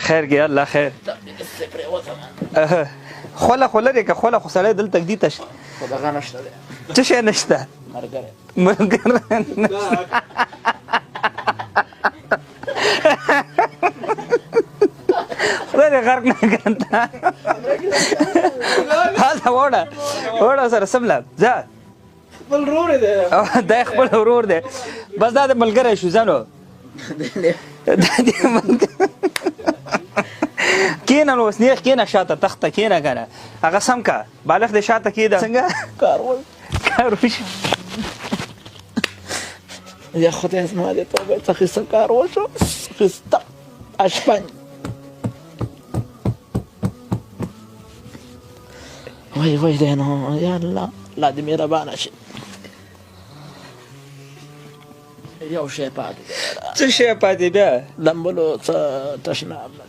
خیر کې الله خیر خوله خو لرې که خوله خو سړی دلته ږدي ته خو دغه نشته دی څه شی نشته خدای دې غرق نه کړه هلته وړه سره سمله ځه خپل ورور دی دا خپل ورور دی بس دا د ملګری شو ځه نو کېنه نو اوس نیغ کېنه شاته تخته کېنه که نه هغه سم که بالغ دې شاته کېده څنګه کار وشي یا خدای زما دې توبې څه ښه کار وشو ښایسته اشپن وای دی نو یا الله الله دې مهربانه شي یو شی پاتې دی څه شی پاتې بیا لمبلو څه تشناب نه